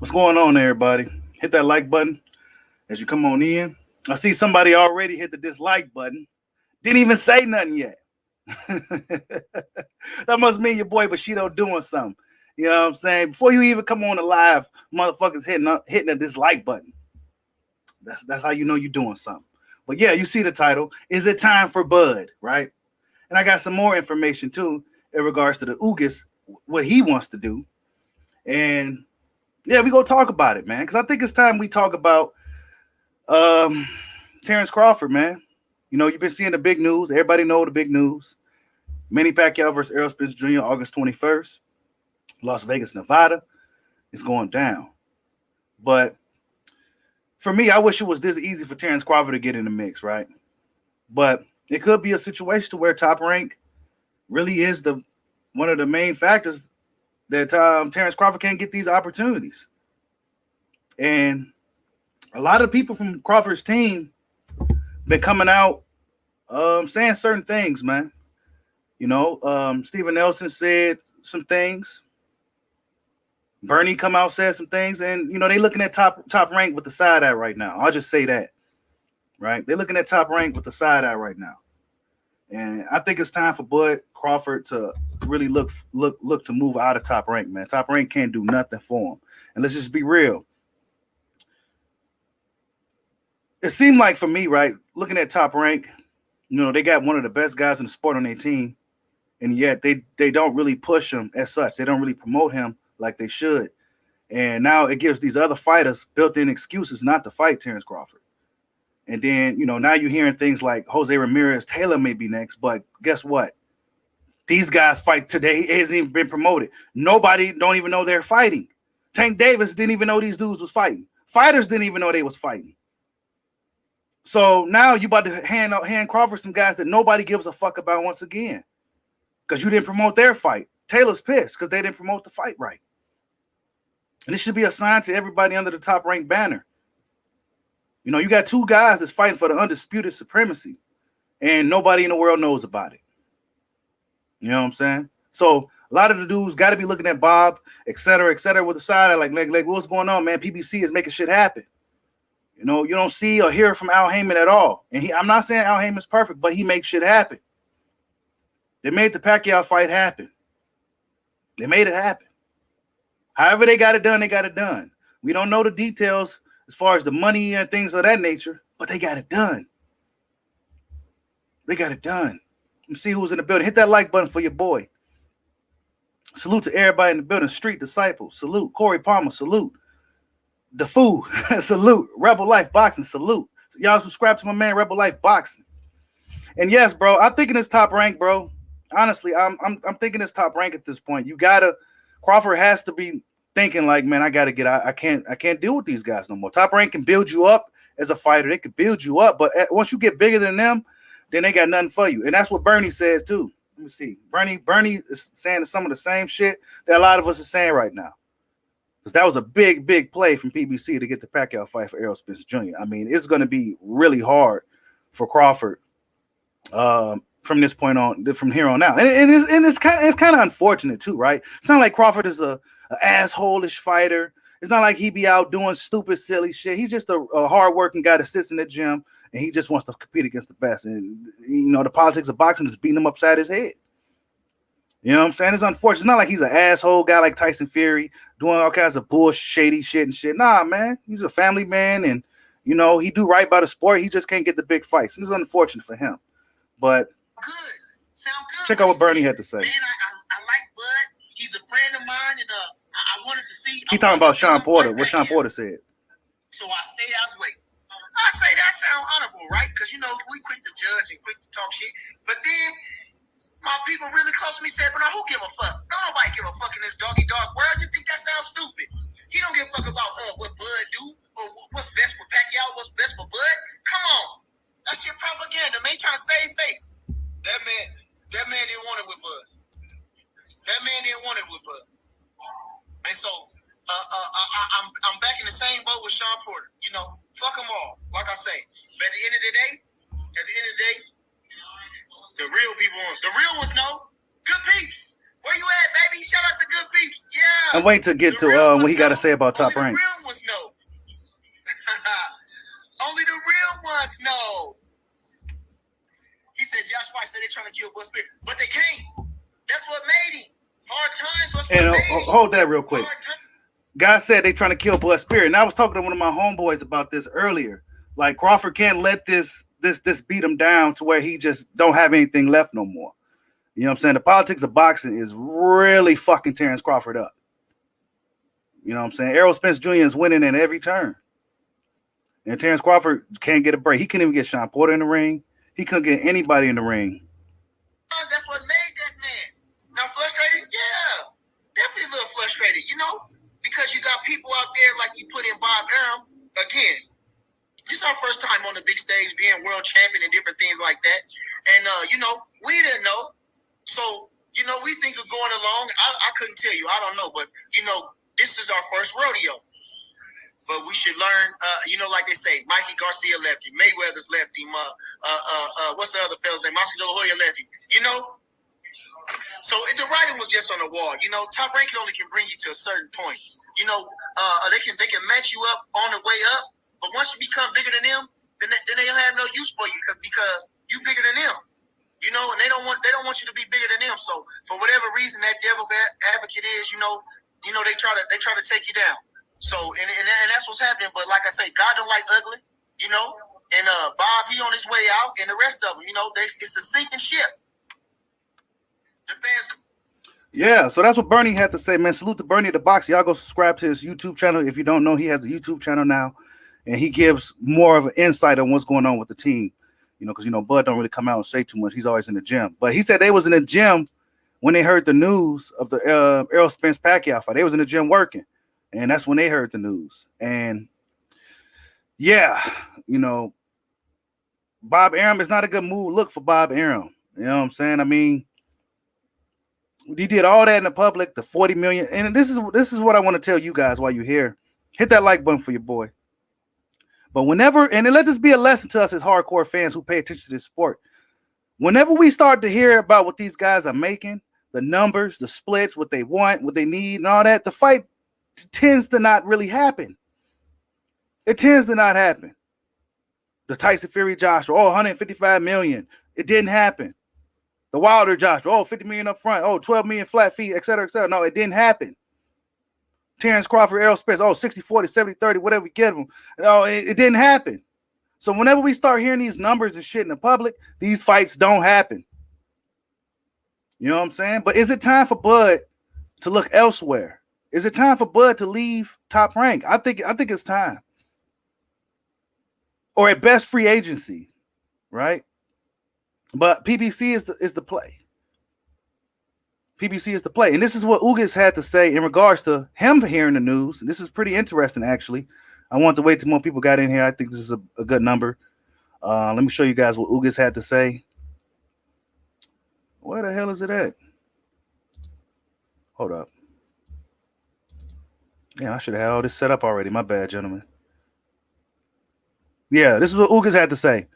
What's going on, everybody? Hit that like button as you come on in. I see somebody already hit the dislike button. Didn't even say nothing yet. That must mean your boy Bushido doing something. You know what I'm saying? Before you even come on the live, motherfuckers hitting the dislike button. That's how you know you're doing something. But yeah, you see the title. Is it time for Bud? Right? And I got some more information too in regards to the Ugas, what he wants to do. And yeah, we gonna talk about it, man, because I think it's time we talk about um, Terrence Crawford, man. You know, you've been seeing the big news. Everybody know the big news. Manny Pacquiao versus Errol Spence Jr. August 21st, Las Vegas, Nevada. It's going down. But for me, I wish it was this easy for Terrence Crawford to get in the mix, right? But it could be a situation to where Top Rank really is the one of the main factors that Terrence Crawford can't get these opportunities. And a lot of people from Crawford's team been coming out saying certain things, man. You know, Steven Nelson said some things. Bernie come out said some things, and you know they looking at top rank with the side eye right now. I'll just say that, right? They're looking at Top Rank with the side eye right now, and I think it's time for Bud Crawford to really look to move out of Top Rank, man. Top Rank can't do nothing for him, and let's just be real. It seemed like for me, right, looking at Top Rank, you know they got one of the best guys in the sport on their team, and yet they don't really push him as such. They don't really promote him like they should. And now it gives these other fighters built-in excuses not to fight Terrence Crawford. And then, you know, now you're hearing things like Jose Ramirez Taylor may be next, but guess what? These guys fight today. It hasn't even been promoted. Nobody don't even know they're fighting. Tank Davis didn't even know these dudes was fighting. Fighters didn't even know they was fighting. So now you about to hand Crawford some guys that nobody gives a fuck about once again because you didn't promote their fight. Taylor's pissed because they didn't promote the fight right. And this should be a sign to everybody under the Top Rank banner. You know, you got two guys that's fighting for the undisputed supremacy, and nobody in the world knows about it. You know what I'm saying? So a lot of the dudes got to be looking at Bob, et cetera, with the side like what's going on, man? PBC is making shit happen. You know, you don't see or hear from Al Heyman at all. And I'm not saying Al Heyman's perfect, but he makes shit happen. They made the Pacquiao fight happen. They made it happen. However they got it done, they got it done. We don't know the details as far as the money and things of that nature, but they got it done. They got it done. Let me see who's in the building. Hit that like button for your boy. Salute to everybody in the building. Street Disciples, salute. Corey Palmer, salute. The Foo, salute. Rebel Life Boxing, salute. So y'all subscribe to my man, Rebel Life Boxing. And yes, bro, I'm thinking it's Top Rank, bro. Honestly, I'm thinking it's Top Rank at this point. Crawford has to be thinking like, man, I gotta get out. I can't deal with these guys no more. Top Rank can build you up as a fighter. They can build you up, but once you get bigger than them, then they got nothing for you. And that's what Bernie says too. Let me see. Bernie is saying some of the same shit that a lot of us are saying right now. Because that was a big play from PBC to get the Pacquiao fight for Errol Spence Jr. I mean, it's going to be really hard for Crawford from this point on, from here on out. And it's kind of unfortunate too, right? It's not like Crawford is a asshole-ish fighter. It's not like he be out doing stupid, silly shit. He's just a hard-working guy that sits in the gym and he just wants to compete against the best. And, you know, the politics of boxing is beating him upside his head. You know what I'm saying? It's unfortunate. It's not like he's an asshole guy like Tyson Fury doing all kinds of bullshit, shady shit and shit. Nah, man. He's a family man and, you know, he do right by the sport. He just can't get the big fights. And it's unfortunate for him. But good. Sound good. Check out what Bernie had to say. Man, I like Bud. He's a friend of mine, and I wanted to see. He talking about Sean Porter. What Sean Porter said. So I stayed out his way. I say that sound honorable, right? Because you know we quick to judge and quick to talk shit. But then my people really close to me said, "But now who give a fuck? Don't nobody give a fuck in this doggy dog world. You think that sounds stupid? He don't give a fuck about what Bud do or what's best for Pacquiao, what's best for Bud. Come on, that shit propaganda. Man, trying to save face. That man didn't want it with Bud. That man didn't want it with Bud. And so I'm back in the same boat with Sean Porter. You know, fuck them all. Like I say, but at the end of the day, the real people, the real ones know. Good peeps. Where you at, baby? Shout out to Good Peeps. Yeah. I'm waiting to get to what he got to say about Top Rank. Only the real ones know. Only the real ones know. He said Josh White said they're trying to kill Bud Spirit, but they can't. That's what made him. Hard times was what made him. Hold that real quick. Guys said they trying to kill Bud Spirit, and I was talking to one of my homeboys about this earlier. Like Crawford can't let this beat him down to where he just don't have anything left no more. You know what I'm saying? The politics of boxing is really fucking Terrence Crawford up. You know what I'm saying? Errol Spence Jr. is winning in every turn. And Terrence Crawford can't get a break. He couldn't even get Sean Porter in the ring. He couldn't get anybody in the ring. That's what made that man. Now frustrated? Yeah. Definitely a little frustrated, you know? Because you got people out there like you put in Bob Arum. Again, this is our first time on the big stage being world champion and different things like that. And, you know, we didn't know. So, you know, we think of going along. I couldn't tell you. I don't know. But, you know, this is our first rodeo. But we should learn, you know, like they say, Mikey Garcia left him, Mayweather's left him, what's the other fella's name? Marcelo La Hoya left him, you know? So the writing was just on the wall. You know, Top Rank only can bring you to a certain point. You know, they can match you up on the way up, but once you become bigger than them, then they don't have no use for you because you bigger than them. You know, and they don't want you to be bigger than them. So for whatever reason that devil advocate is, you know, they try to take you down. So and that's what's happening. But like I say, God don't like ugly, you know. And Bob, he on his way out, and the rest of them, you know, it's a sinking ship. The fans. Yeah, so that's what Bernie had to say, man. Salute to Bernie the Boxer. Y'all go subscribe to his YouTube channel. If you don't know, he has a YouTube channel now, and he gives more of an insight on what's going on with the team. You know, because, you know, Bud don't really come out and say too much. He's always in the gym. But he said they was in the gym when they heard the news of the Errol Spence Pacquiao fight. They was in the gym working, and that's when they heard the news. And, yeah, you know, Bob Arum is not a good move. Look for Bob Arum. You know what I'm saying? I mean, he did all that in the public, the 40 million. And this is what I want to tell you guys while you're here. Hit that like button for your boy. But whenever, and let this be a lesson to us as hardcore fans who pay attention to this sport. Whenever we start to hear about what these guys are making, the numbers, the splits, what they want, what they need, and all that, the fight tends to not really happen. It tends to not happen. The Tyson Fury Joshua, 155 million. It didn't happen. The Wilder Joshua, 50 million up front, 12 million flat fee, et cetera, et cetera. No, it didn't happen. Terrence Crawford, Errol Spence, 60, 40, 70, 30, whatever we get them. No, it didn't happen. So whenever we start hearing these numbers and shit in the public, these fights don't happen. You know what I'm saying? But is it time for Bud to look elsewhere? Is it time for Bud to leave Top Rank? I think it's time. Or at best, free agency, right? But PBC is the play. PBC is the play. And this is what Ugas had to say in regards to him hearing the news. This is pretty interesting, actually. I want to wait till more people got in here. I think this is a good number. Let me show you guys what Ugas had to say. Where the hell is it at? Hold up. Yeah, I should have had all this set up already. My bad, gentlemen. Yeah, this is what Ugas had to say.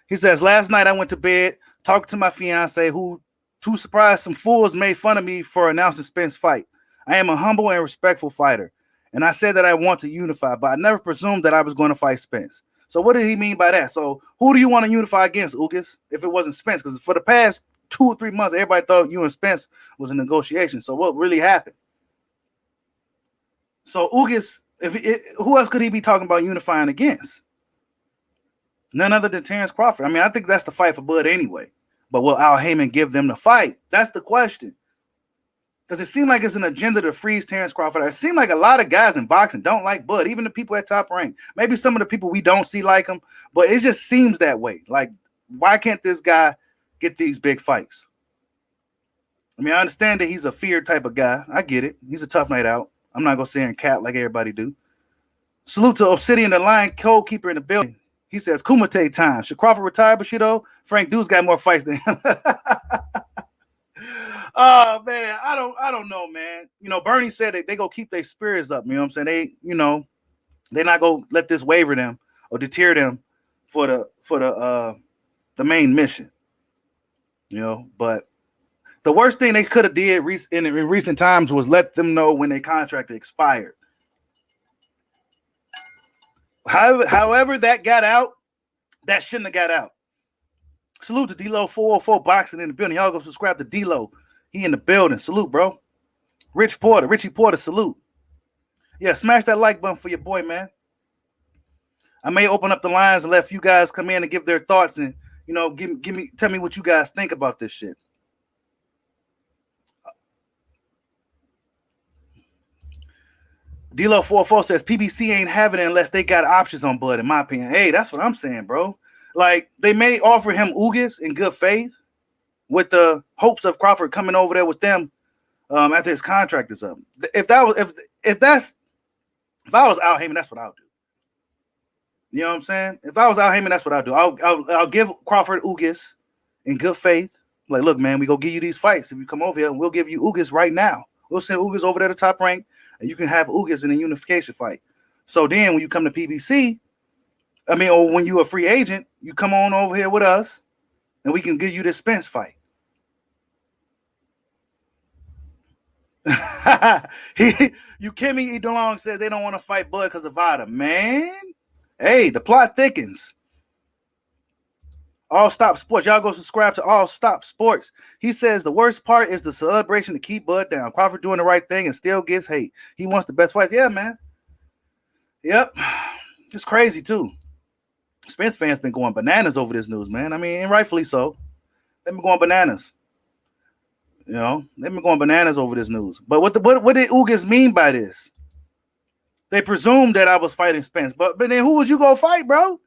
He says, last night I went to bed, talked to my fiance, who, too surprised, some fools made fun of me for announcing Spence's fight. I am a humble and respectful fighter, and I said that I want to unify, but I never presumed that I was going to fight Spence. So what did he mean by that? So who do you want to unify against, Ugas, if it wasn't Spence? Because for the past 2 or 3 months, everybody thought you and Spence was in negotiation. So what really happened? So Ugas, who else could he be talking about unifying against? None other than Terrence Crawford. I mean, I think that's the fight for Bud anyway. But will Al Heyman give them the fight? That's the question. Because it seemed like it's an agenda to freeze Terrence Crawford. It seemed like a lot of guys in boxing don't like Bud, even the people at Top Rank. Maybe some of the people we don't see like him, but it just seems that way. Like, why can't this guy get these big fights? I mean, I understand that he's a feared type of guy. I get it. He's a tough night out. I'm not going to sit here and cap like everybody do. Salute to Obsidian, the Lion Code Keeper in the building. He says, Kumite time. Should Crawford retire, Bushido? Frank Dude's got more fights than him. Oh, man, I don't know, man. You know, Bernie said that they go keep their spirits up. You know what I'm saying? They're not going to let this waver them or deter them for the main mission. You know, but The worst thing they could have did in recent times was let them know when their contract expired. However that got out, that shouldn't have got out. Salute to D-Lo 404 Boxing in the building. Y'all go subscribe to D-Lo. He in the building. Salute, bro. Richie Porter, salute. Yeah, smash that like button for your boy, man. I may open up the lines and let a few guys come in and give their thoughts and, you know, tell me what you guys think about this shit. D-Lo 404 says PBC ain't having it unless they got options on Bud, in my opinion. Hey, that's what I'm saying, bro. Like, they may offer him Ugas in good faith with the hopes of Crawford coming over there with them after his contract is up. If I was Al Heyman, that's what I'll do. You know what I'm saying? If I was Al Heyman, that's what I'll do. I'll give Crawford Ugas in good faith. Like, look, man, we go give you these fights. If you come over here, we'll give you Ugas right now. We'll send Ugas over there to Top Rank, and you can have Ugas in a unification fight. So then when you come to PBC, or when you're a free agent, you come on over here with us, and we can give you this Spence fight. Kimmy DeLong said they don't want to fight Bud because of Vada. Man, hey, the plot thickens. All Stop Sports. Y'all go subscribe to All Stop Sports. He says the worst part is the celebration to keep Bud down. Crawford doing the right thing and still gets hate. He wants the best fights. Yeah, man. Yep. It's crazy, too. Spence fans been going bananas over this news, man. I mean, and rightfully so. They've been going bananas. You know, they've been going bananas over this news. But what did Ugas mean by this? They presumed that I was fighting Spence. But then who was you going to fight, bro?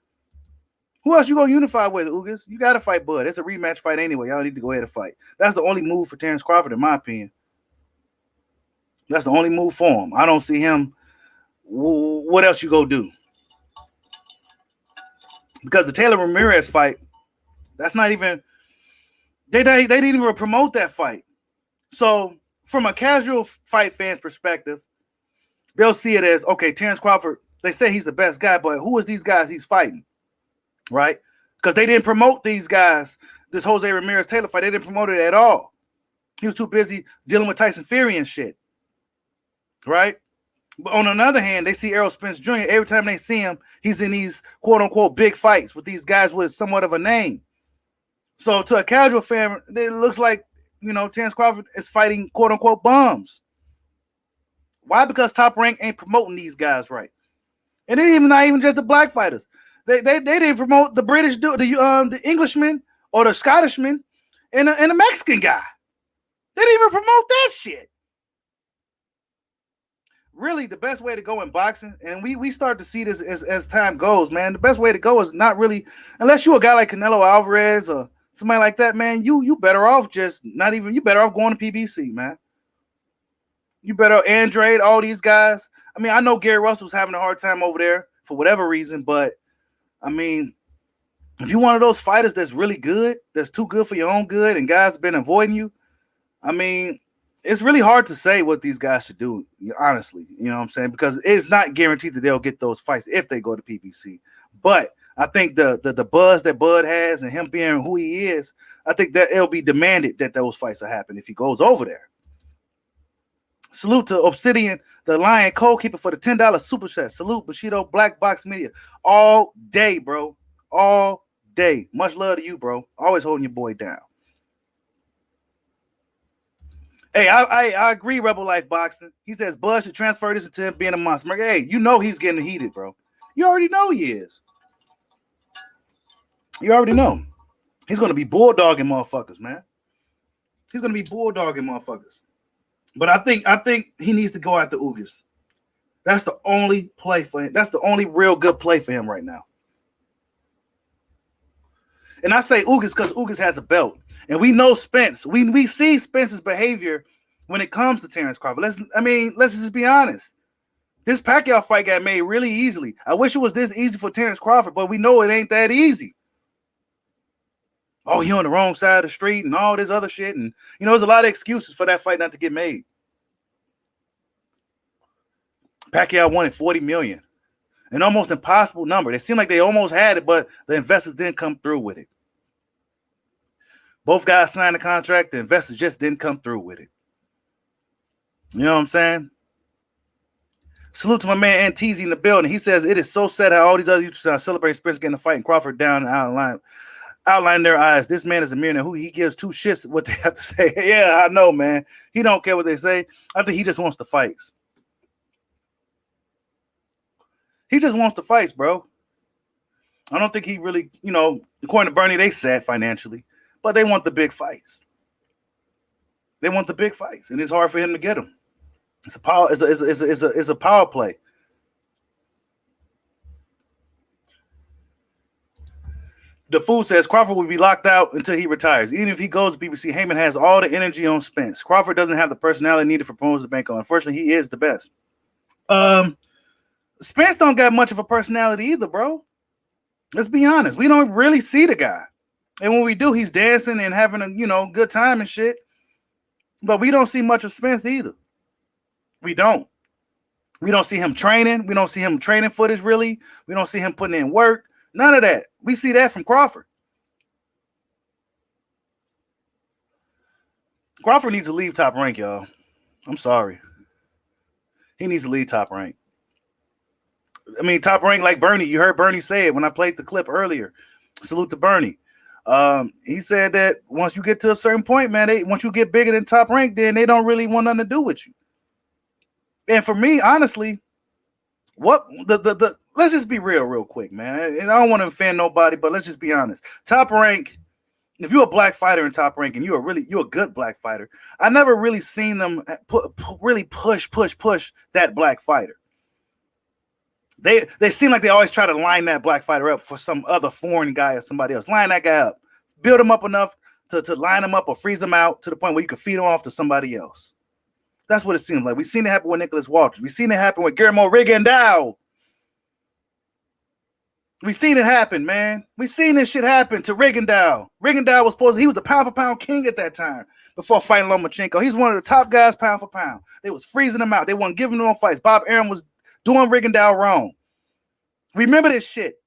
Who else you going to unify with, Ugas? You got to fight Bud. It's a rematch fight anyway. Y'all need to go ahead and fight. That's the only move for Terrence Crawford, in my opinion. That's the only move for him. I don't see him. What else you go do? Because the Taylor Ramirez fight, that's not even – they didn't even promote that fight. So from a casual fight fan's perspective, they'll see it as, okay, Terrence Crawford, they say he's the best guy, but who is these guys he's fighting, right? Because they didn't promote these guys, this Jose Ramirez-Taylor fight. They didn't promote it at all. He was too busy dealing with Tyson Fury and shit, right? But on the other hand, they see Errol Spence Jr. Every time they see him, he's in these quote-unquote big fights with these guys with somewhat of a name. So to a casual fan, it looks like, you know, Terrence Crawford is fighting quote-unquote bums. Why? Because Top Rank ain't promoting these guys right. And it even not even just the black fighters. They didn't promote the British dude, the Englishman or the Scottishman and the Mexican guy. They didn't even promote that shit. Really, the best way to go in boxing, and we start to see this as time goes, man. The best way to go is not really, unless you're a guy like Canelo Alvarez or somebody like that, man. You better off you better off going to PBC, man. You better Andrade, all these guys. I mean, I know Gary Russell's having a hard time over there for whatever reason, but I mean, if you're one of those fighters that's really good, that's too good for your own good, and guys have been avoiding you, I mean, it's really hard to say what these guys should do, honestly. You know what I'm saying? Because it's not guaranteed that they'll get those fights if they go to PBC. But I think the buzz that Bud has and him being who he is, I think that it'll be demanded that those fights will happen if he goes over there. Salute to Obsidian, the Lion Cold-Keeper, for the $10 super chat. Salute Bushido, Black Box Media. All day, bro. All day. Much love to you, bro. Always holding your boy down. Hey, I agree, Rebel Life Boxing. He says Bud should transfer this into him being a monster. Hey, you know he's getting heated, bro. You already know he is. You already know. He's going to be bulldogging motherfuckers, man. He's going to be bulldogging motherfuckers. But I think he needs to go after Ugas. That's the only play for him. That's the only real good play for him right now. And I say Ugas because Ugas has a belt. And we know Spence. We see Spence's behavior when it comes to Terrence Crawford. Let's just be honest. This Pacquiao fight got made really easily. I wish it was this easy for Terrence Crawford, but we know it ain't that easy. Oh, you're on the wrong side of the street and all this other shit. And, you know, there's a lot of excuses for that fight not to get made. Pacquiao wanted $40 million. An almost impossible number. It seemed like they almost had it, but the investors didn't come through with it. Both guys signed the contract. The investors just didn't come through with it. You know what I'm saying? Salute to my man Anteezy in the building. He says it is so sad how all these other YouTubers celebrate Spence getting a fight and Crawford down and outline their eyes. This man is a millionaire who he gives two shits what they have to say. Yeah, I know, man. He don't care what they say. I think he just wants the fights. He just wants the fights, bro. I don't think he really, according to Bernie, they sad financially, but they want the big fights. They want the big fights, and it's hard for him to get them. It's a power. It's a power play. The fool says Crawford will be locked out until he retires. Even if he goes to BBC, Heyman has all the energy on Spence. Crawford doesn't have the personality needed for promos to bank on. Unfortunately, he is the best. Spence don't got much of a personality either, bro. Let's be honest. We don't really see the guy. And when we do, he's dancing and having a, good time and shit. But we don't see much of Spence either. We don't. We don't see him training. We don't see him training footage, really. We don't see him putting in work. None of that. We see that from Crawford. Crawford needs to leave Top Rank, y'all. I'm sorry. He needs to leave Top Rank. I mean, Top Rank like Bernie. You heard Bernie say it when I played the clip earlier. Salute to Bernie. He said that once you get to a certain point, man, once you get bigger than Top Rank, then they don't really want nothing to do with you. And for me, honestly, what let's just be real quick, man. And I don't want to offend nobody, but let's just be honest. Top Rank, if you're a black fighter in Top Rank and you're a good black fighter, I never really seen them really push that black fighter. They seem like they always try to line that black fighter up for some other foreign guy or somebody else. Line that guy up. Build him up enough to line him up or freeze him out to the point where you can feed him off to somebody else. That's what it seems like. We've seen it happen with Nicholas Walters. We've seen it happen with Guillermo Rigondeaux. We've seen it happen, man. We've seen this shit happen to Rigondeaux. Rigondeaux he was the pound for pound king at that time before fighting Lomachenko. He's one of the top guys pound for pound. They was freezing him out. They weren't giving him no fights. Bob Arum was doing Rigondeaux wrong. Remember this shit.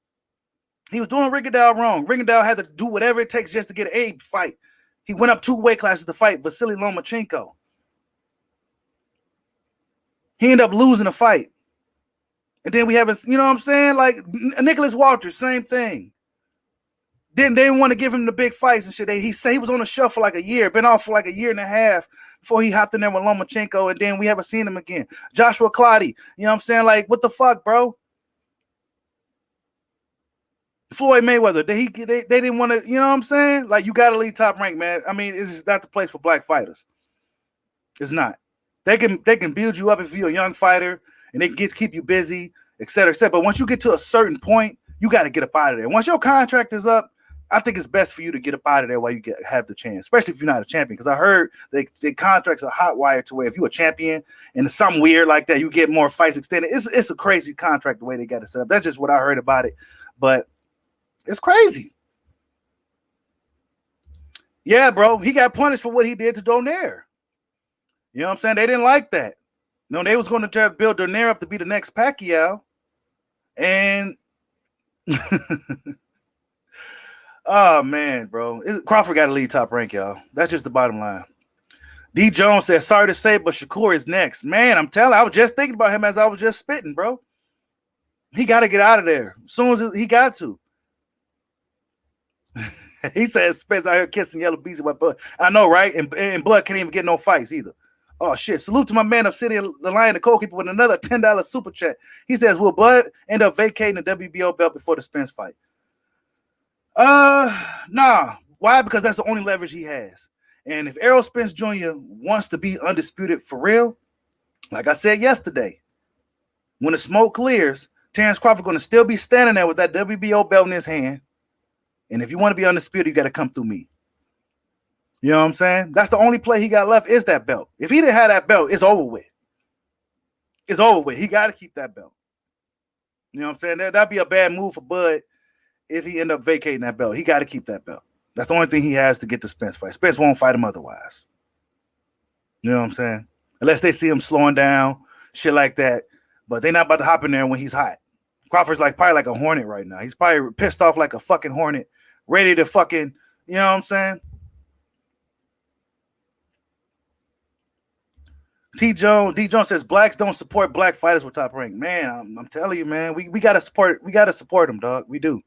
He was doing Rigondeaux wrong. Rigondeaux had to do whatever it takes just to get a fight. He went up 2 weight classes to fight Vasily Lomachenko. He ended up losing a fight. And then we have you know what I'm saying? Like Nicholas Walters, same thing. Then they didn't want to give him the big fights and shit. He said he was on the shelf for like a year, been off for like a year and a half before he hopped in there with Lomachenko, and then we haven't seen him again. Joshua Clottey, you know what I'm saying? Like, what the fuck, bro? Floyd Mayweather, they didn't want to, you know what I'm saying? Like, you got to leave Top Rank, man. I mean, it's not the place for black fighters. It's not. They can build you up if you're a young fighter, and they can keep you busy, et cetera, et cetera. But once you get to a certain point, you got to get up out of there. Once your contract is up, I think it's best for you to get up out of there while you have the chance, especially if you're not a champion. Because I heard the contracts are hot wired to where if you're a champion and it's something weird like that, you get more fights extended. It's a crazy contract the way they got it set up. That's just what I heard about it. But it's crazy. Yeah, bro. He got punished for what he did to Donaire. You know what I'm saying? They didn't like that. No, they was going to try to build Donaire up to be the next Pacquiao. And oh, man, bro. Crawford got to lead Top Rank, y'all. That's just the bottom line. D. Jones says, sorry to say, but Shakur is next. Man, I'm telling you, I was just thinking about him as I was just spitting, bro. He got to get out of there as soon as he got to. He says Spence out here kissing Yellow Beast with Blood. I know, right? And Blood can't even get no fights either. Oh, shit. Salute to my man of City, the Lion, the Goalkeeper, with another $10 super chat. He says, will Blood end up vacating the WBO belt before the Spence fight? Nah. Why? Because that's the only leverage he has. And if Errol Spence Jr. wants to be undisputed for real, like I said yesterday, when the smoke clears, Terrence Crawford going to still be standing there with that WBO belt in his hand. And if you want to be undisputed, you got to come through me. You know what I'm saying? That's the only play he got left is that belt. If he didn't have that belt, it's over with. It's over with. He got to keep that belt. You know what I'm saying? That'd be a bad move for Bud if he end up vacating that belt. He got to keep that belt. That's the only thing he has to get the Spence fight. Spence won't fight him otherwise. You know what I'm saying? Unless they see him slowing down, shit like that. But they're not about to hop in there when he's hot. Crawford's probably like a hornet right now. He's probably pissed off like a fucking hornet, ready to fucking, you know what I'm saying? D Jones says blacks don't support black fighters with Top Rank. Man, I'm telling you, man, we gotta support them, dog. We do.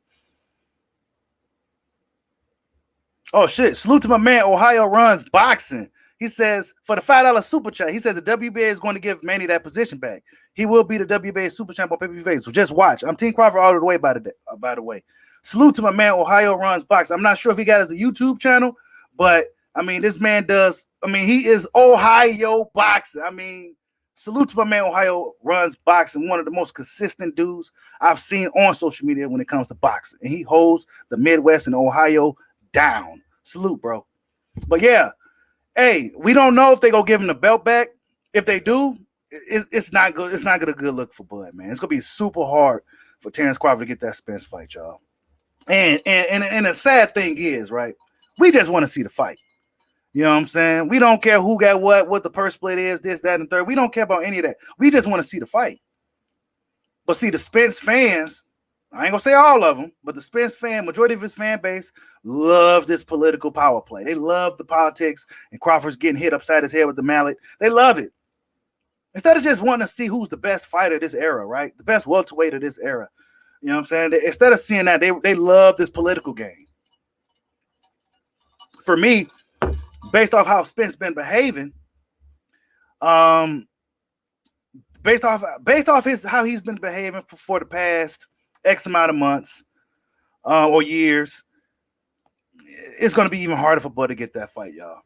Oh shit! Salute to my man. Ohio runs boxing. He says for the $5 super chat, he says the WBA is going to give Manny that position back. He will be the WBA super champ on pay-per-view. So just watch. I'm Team Crawford all the way. By the way, salute to my man. Ohio runs boxing. I'm not sure if he got his YouTube channel, but I mean this man does. I mean he is Ohio boxing. I mean salute to my man. Ohio runs boxing. One of the most consistent dudes I've seen on social media when it comes to boxing, and he holds the Midwest and Ohio down. Salute, bro. But yeah, hey, we don't know if they gonna give him the belt back. If they do, it's not good. It's not gonna good look for Bud, man. It's gonna be super hard for Terrence Crawford to get that Spence fight, y'all. And the sad thing is, right? We just want to see the fight. You know what I'm saying? We don't care who got what the purse split is, this, that, and third. We don't care about any of that. We just want to see the fight. But see, the Spence fans, I ain't gonna say all of them, but the Spence majority of his fan base loves this political power play. They love the politics and Crawford's getting hit upside his head with the mallet. They love it. Instead of just wanting to see who's the best fighter of this era, right? The best welterweight of this era. You know what I'm saying? Instead of seeing that, they love this political game. For me, based off how Spence been behaving, based off how he's been behaving for the past X amount of months or years, it's going to be even harder for Bud to get that fight, y'all.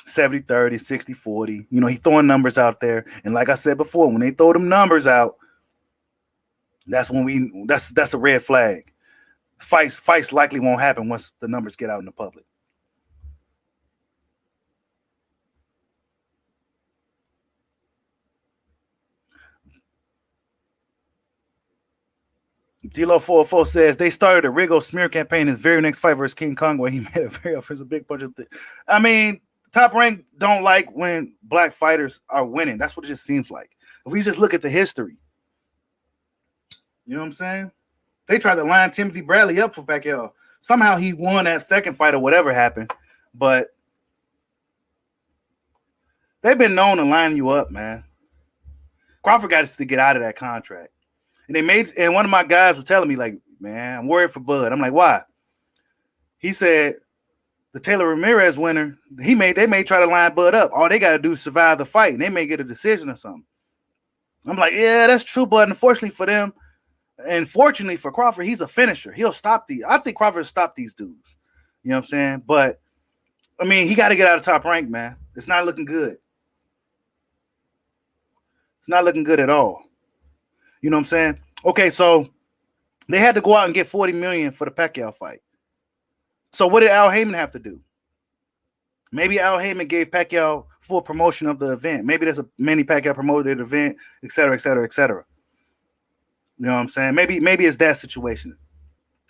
70-30, 60-40. You know, he's throwing numbers out there. And like I said before, when they throw them numbers out, that's when that's a red flag. Fights likely won't happen once the numbers get out in the public. D-Lo 404 says they started a Rigo smear campaign his very next fight versus King Kong where he made a very offensive big punch. I mean, Top Rank don't like when black fighters are winning. That's what it just seems like. If we just look at the history, you know what I'm saying? They tried to line Timothy Bradley up for Pacquiao. Somehow he won that second fight or whatever happened, but they've been known to line you up, man. Crawford got to get out of that contract. And one of my guys was telling me, like, man, I'm worried for Bud. I'm like, why? He said the Taylor Ramirez winner, they may try to line Bud up. All they got to do is survive the fight, and they may get a decision or something. I'm like, yeah, that's true, but unfortunately for them, and fortunately for Crawford, he's a finisher. He'll stop these. I think Crawford will stop these dudes. You know what I'm saying? But, I mean, he got to get out of Top Rank, man. It's not looking good. It's not looking good at all. You know what I'm saying? Okay, so they had to go out and get $40 million for the Pacquiao fight. So what did Al Heyman have to do? Maybe Al Heyman gave Pacquiao full promotion of the event. Maybe there's a Manny Pacquiao promoted event, et cetera, et cetera, et cetera. You know what I'm saying? Maybe it's that situation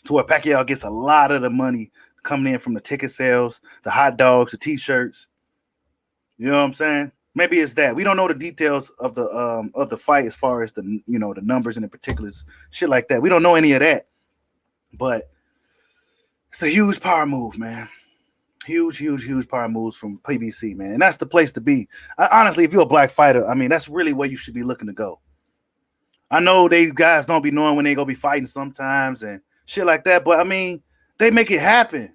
to where Pacquiao gets a lot of the money coming in from the ticket sales, the hot dogs, the T-shirts. You know what I'm saying? Maybe it's that. We don't know the details of the fight as far as the numbers and the particulars, shit like that. We don't know any of that. But it's a huge power move, man. Huge power moves from PBC, man. And that's the place to be. Honestly, if you're a black fighter, I mean, that's really where you should be looking to go. I know they guys don't be knowing when they gonna be fighting sometimes and shit like that, but I mean, they make it happen.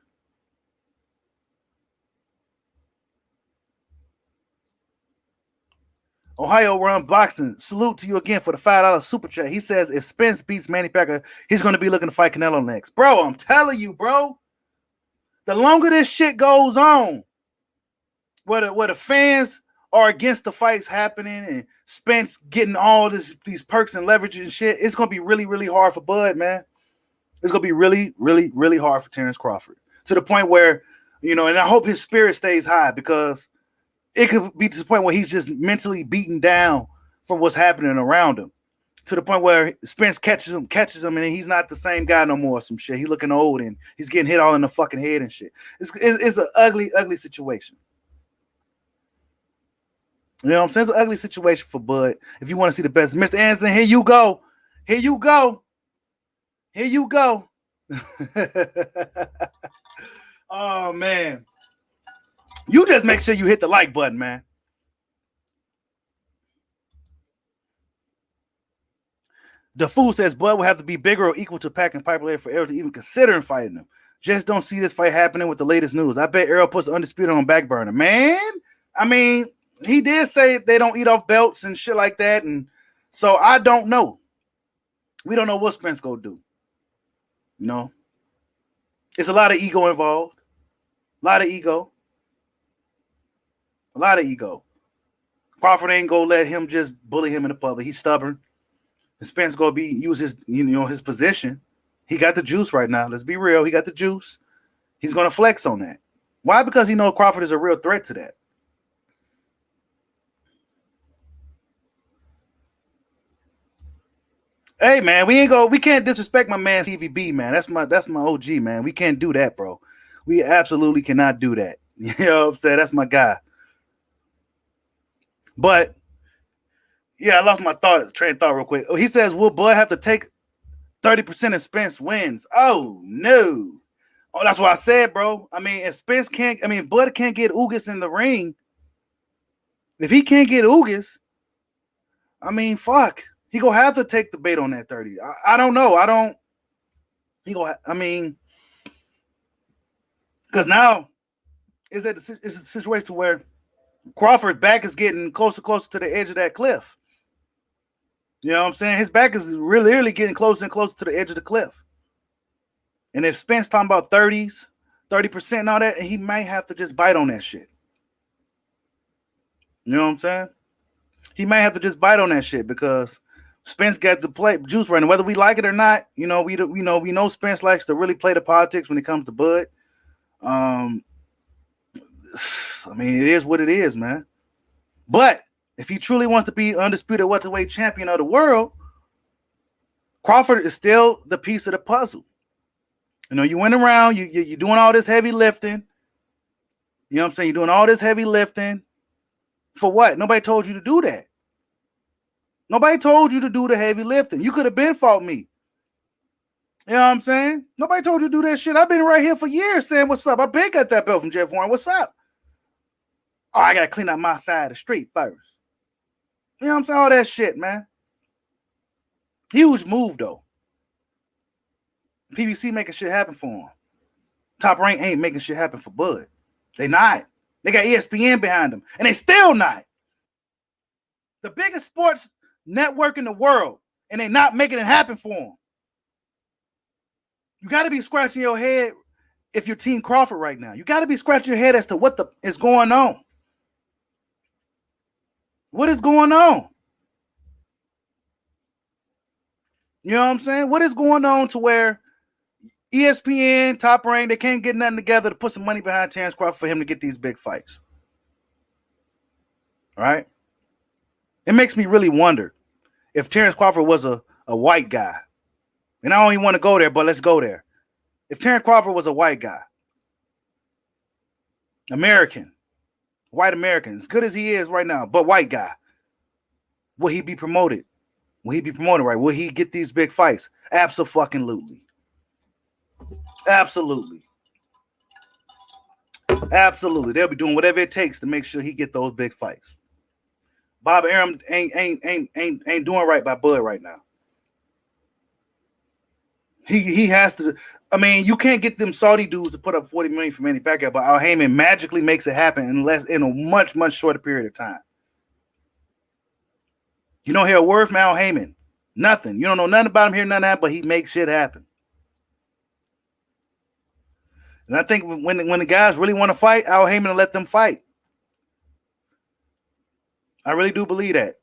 Ohio Run Boxing, salute to you again for the $5 super chat. He says if Spence beats Manny Pacquiao, he's going to be looking to fight Canelo next. Bro, I'm telling you, bro. The longer this shit goes on, where the fans are against the fights happening and Spence getting all these perks and leverage and shit, it's going to be really, really hard for Bud, man. It's going to be really, really, really hard for Terrence Crawford. To the point where, and I hope his spirit stays high because it could be to the point where he's just mentally beaten down from what's happening around him. To the point where Spence catches him, and he's not the same guy no more. Some shit. He's looking old and he's getting hit all in the fucking head and shit. It's an ugly, ugly situation. You know what I'm saying? It's an ugly situation for Bud. If you want to see the best, Mr. Anderson, here you go. Here you go. Here you go. Oh man. You just make sure you hit the like button, man. The Fool says Bud will have to be bigger or equal to Pac in popularity for Errol to even consider fighting him. Just don't see this fight happening with the latest news. I bet Errol puts Undisputed on back burner. Man, I mean, he did say they don't eat off belts and shit like that. And so I don't know. We don't know what Spence gonna do. You know? It's a lot of ego involved. A lot of ego. A lot of ego. Crawford ain't gonna let him just bully him in the public. He's stubborn. And Spence gonna use his, his position. He got the juice right now. Let's be real. He got the juice. He's gonna flex on that. Why? Because he knows Crawford is a real threat to that. Hey man, we can't disrespect my man Stevie B, man. That's my OG, man. We can't do that, bro. We absolutely cannot do that. You know what I'm saying? That's my guy. But yeah, I lost my train of thought real quick. He says, will Bud have to take 30% if Spence wins? Oh no. Oh, that's what I said, bro. I mean, if Bud can't get Ugas in the ring. If he can't get Ugas, I mean, fuck. He gonna have to take the bait on that 30. I don't know. Because now it's a situation where Crawford's back is getting closer to the edge of that cliff. You know what I'm saying? His back is really getting closer and closer to the edge of the cliff. And if Spence talking about 30% and all that, he might have to just bite on that shit. You know what I'm saying? He might have to just bite on that shit because Spence got the play juice right now. Whether we like it or not, we know Spence likes to really play the politics when it comes to Bud. I mean, it is what it is, man. But if he truly wants to be undisputed welterweight champion of the world, Crawford is still the piece of the puzzle. You went around, you're doing all this heavy lifting. You know what I'm saying? You're doing all this heavy lifting. For what? Nobody told you to do that. Nobody told you to do the heavy lifting. You could have been fought me. You know what I'm saying? Nobody told you to do that shit. I've been right here for years saying, what's up? I've been got that belt from Jeff Warren. What's up? Oh, I got to clean up my side of the street first. You know what I'm saying? All that shit, man. Huge move, though. PBC making shit happen for him. Top Rank ain't making shit happen for Bud. They not. They got ESPN behind them. And they still not. The biggest sports network in the world. And they not making it happen for them. You got to be scratching your head if you're Team Crawford right now. You got to be scratching your head as to what is going on. What is going on? You know what I'm saying? What is going on to where ESPN, Top Rank, they can't get nothing together to put some money behind Terrence Crawford for him to get these big fights? All right? It makes me really wonder if Terrence Crawford was a white guy. And I don't even want to go there, but let's go there. If Terrence Crawford was a white guy, American, white American, as good as he is right now, but white guy, will he be promoted? Will he be promoted right? Will he get these big fights? Absolutely. Absolutely. Absolutely. They'll be doing whatever it takes to make sure he get those big fights. Bob Arum ain't doing right by Bud right now. He has to. I mean, you can't get them Saudi dudes to put up $40 million for Manny Pacquiao, but Al Heyman magically makes it happen in a much shorter period of time. You don't hear a word from Al Heyman. Nothing. You don't know nothing about him, hear nothing happen, but he makes shit happen. And I think when the guys really want to fight, Al Heyman will let them fight. I really do believe that.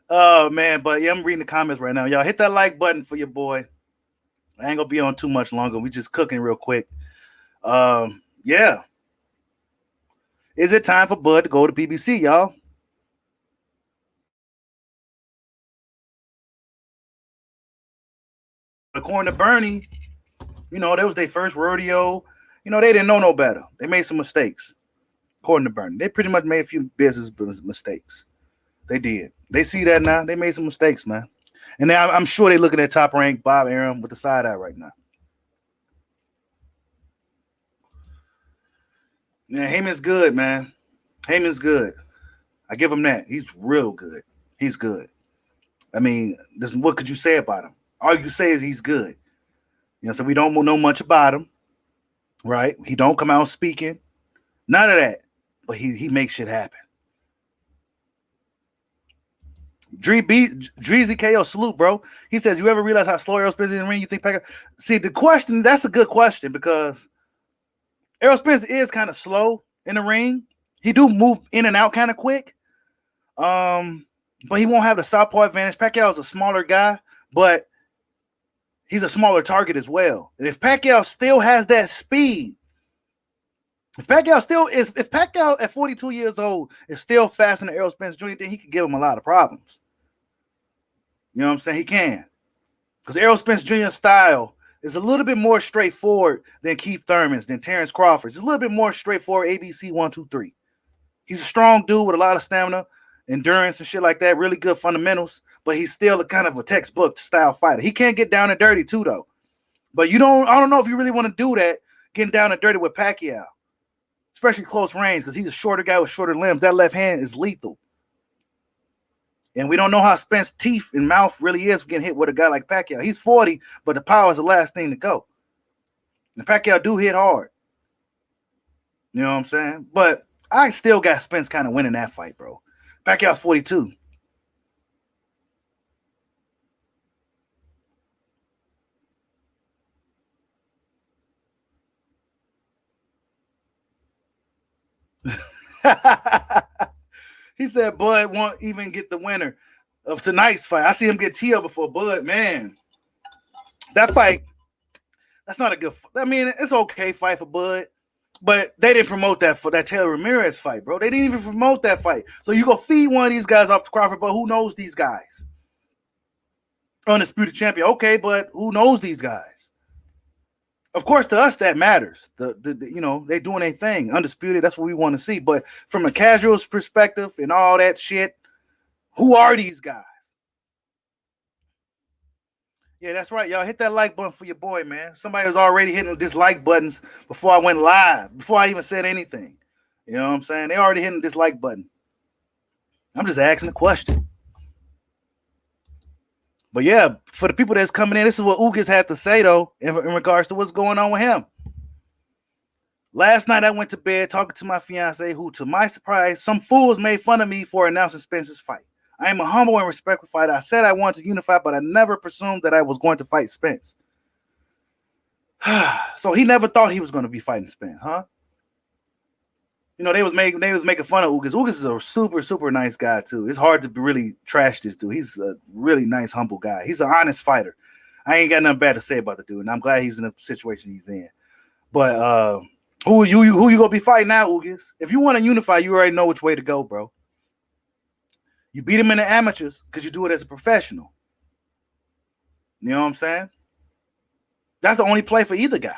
Oh man, but yeah, I'm reading the comments right now. Y'all hit that like button for your boy. I ain't gonna be on too much longer. We just cooking real quick. Yeah. Is it time for Bud to go to PBC, y'all? According to Bernie, that was their first rodeo. They didn't know no better. They made some mistakes. According to Bernie, they pretty much made a few business mistakes. They did. They see that now. They made some mistakes, man. And now I'm sure they're looking at Top Rank, Bob Arum with the side eye right now. Yeah, Heyman's good, man. Heyman's good. I give him that. He's real good. He's good. I mean, what could you say about him? All you can say is he's good. So we don't know much about him, right? He don't come out speaking. None of that. But he makes shit happen. Dreezy KO salute, bro. He says, you ever realize how slow Errol Spence is in the ring? You think Pac? See, the question, that's a good question because Errol Spence is kind of slow in the ring. He do move in and out kind of quick. But he won't have the southpaw advantage. Pacquiao is a smaller guy, but he's a smaller target as well. And if Pacquiao still has that speed, if Pacquiao at 42 years old is still faster than Errol Spence Jr., then he could give him a lot of problems. You know what I'm saying? He can. Because Errol Spence Jr.'s style is a little bit more straightforward than Keith Thurman's, than Terrence Crawford's. It's a little bit more straightforward, ABC 1, 2, 3. He's a strong dude with a lot of stamina, endurance and shit like that, really good fundamentals, but he's still a kind of a textbook style fighter. He can't get down and dirty too, though. But I don't know if you really want to do that, getting down and dirty with Pacquiao, especially close range, because he's a shorter guy with shorter limbs. That left hand is lethal. And we don't know how Spence's teeth and mouth really is getting hit with a guy like Pacquiao. He's 40, but the power is the last thing to go. And Pacquiao do hit hard. You know what I'm saying? But I still got Spence kind of winning that fight, bro. Pacquiao's 42. He said Bud won't even get the winner of tonight's fight. I see him get TO before Bud. Man, that fight, that's not a good fight. I mean, it's okay fight for Bud, but they didn't promote that for that Taylor Ramirez fight, bro. They didn't even promote that fight. So you go feed one of these guys off the Crawford, but who knows these guys? Undisputed champion. Okay, but who knows these guys? Of course, to us, that matters. They doing their thing. Undisputed, that's what we want to see. But from a casual's perspective and all that shit, who are these guys? Yeah, that's right, y'all. Hit that like button for your boy, man. Somebody was already hitting dislike buttons before I went live, before I even said anything. You know what I'm saying? They already hitting the dislike button. I'm just asking a question. But yeah, for the people that's coming in, this is what Ugas had to say, though, in regards to what's going on with him. Last night, I went to bed talking to my fiance, who, to my surprise, some fools made fun of me for announcing Spence's fight. I am a humble and respectful fighter. I said I wanted to unify, but I never presumed that I was going to fight Spence. So he never thought he was going to be fighting Spence, huh? They was making fun of Ugas. Ugas is a super, super nice guy, too. It's hard to really trash this dude. He's a really nice, humble guy. He's an honest fighter. I ain't got nothing bad to say about the dude, and I'm glad he's in the situation he's in. But who you gonna be fighting now, Ugas? If you want to unify, you already know which way to go, bro. You beat him in the amateurs because you do it as a professional. You know what I'm saying? That's the only play for either guy.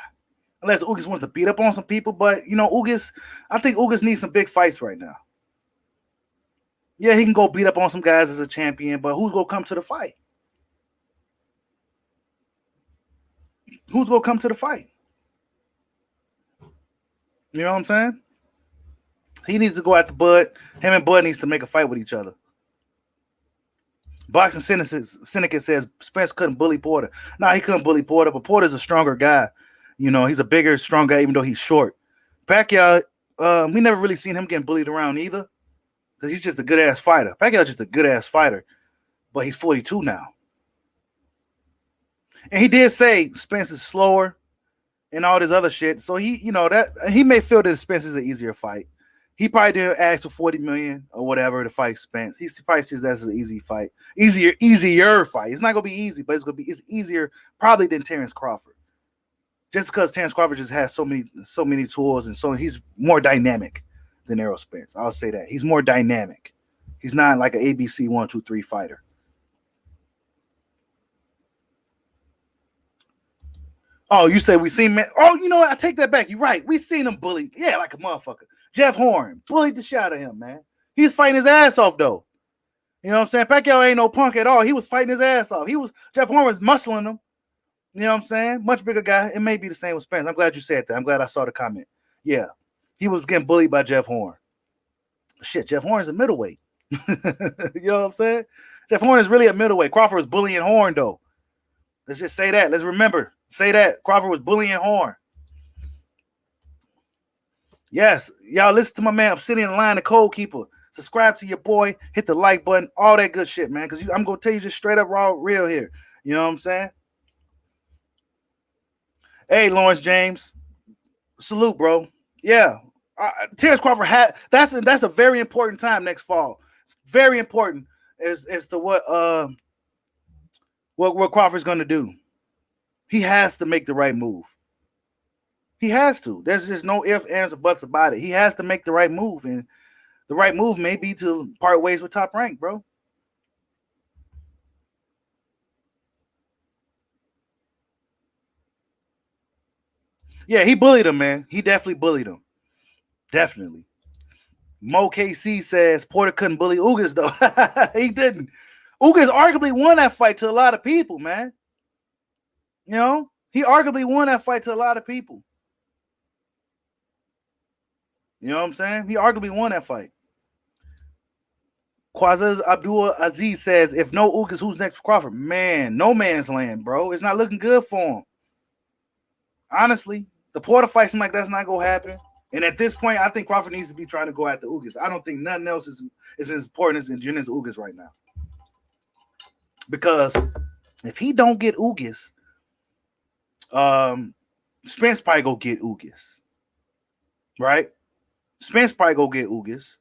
Unless Ugas wants to beat up on some people. But, I think Ugas needs some big fights right now. Yeah, he can go beat up on some guys as a champion, but who's going to come to the fight? Who's going to come to the fight? You know what I'm saying? He needs to go after Bud. Him and Bud needs to make a fight with each other. Boxing Syndicate says Spence couldn't bully Porter. Nah, he couldn't bully Porter, but Porter's a stronger guy. He's a bigger, strong guy, even though he's short. Pacquiao, we never really seen him getting bullied around either, because he's just a good-ass fighter. Pacquiao's just a good-ass fighter, but he's 42 now. And he did say Spence is slower and all this other shit, so he may feel that Spence is an easier fight. He probably didn't ask for $40 million or whatever to fight Spence. He probably sees that as an easy fight. Easier fight. It's not going to be easy, but it's easier probably than Terrence Crawford. Just because Terrence Crawford just has so many tools, and so he's more dynamic than Errol Spence. I'll say that. He's more dynamic. He's not like an ABC 1, 2, 3 fighter. Oh, you say we seen man? Oh, you know what? I take that back. You're right. We seen him bullied. Yeah, like a motherfucker. Jeff Horn bullied the shit out of him, man. He's fighting his ass off, though. You know what I'm saying? Pacquiao ain't no punk at all. He was fighting his ass off. Jeff Horn was muscling him. You know what I'm saying? Much bigger guy. It may be the same with Spence. I'm glad you said that. I'm glad I saw the comment. Yeah. he was getting bullied by Jeff Horn. Shit, Jeff Horn is a middleweight. You know what I'm saying? Jeff Horn is really a middleweight. Crawford was bullying Horn, though. Let's just say that. Let's remember. Say that. Crawford was bullying Horn. Yes. Y'all listen to my man Obsidian Line, the Code Keeper. Subscribe to your boy. Hit the like button. All that good shit, man. Because I'm going to tell you just straight up raw, real here. You know what I'm saying? Hey, Lawrence James. Salute, bro. Yeah. Terrence Crawford had that's a very important time next fall. It's very important as to what Crawford's gonna do. He has to make the right move. He has to. There's just no ifs, ands, or buts about it. He has to make the right move, and the right move may be to part ways with Top Rank, bro. Yeah, he bullied him, man. He definitely bullied him. Definitely. Mo KC says Porter couldn't bully Ugas, though. He didn't. Ugas arguably won that fight to a lot of people, man. You know, he arguably won that fight to a lot of people. You know what I'm saying? He arguably won that fight. Quazaz Abdul Aziz says, if no Ugas, who's next for Crawford? Man, no man's land, bro. It's not looking good for him. Honestly, the Porter fight seems like that's not going to happen. And at this point, I think Crawford needs to be trying to go after Ugas. I don't think nothing else is as important as Yordenis Ugas right now. Because if he don't get Ugas, Spence probably go get Ugas. Right? Spence probably go get Ugas.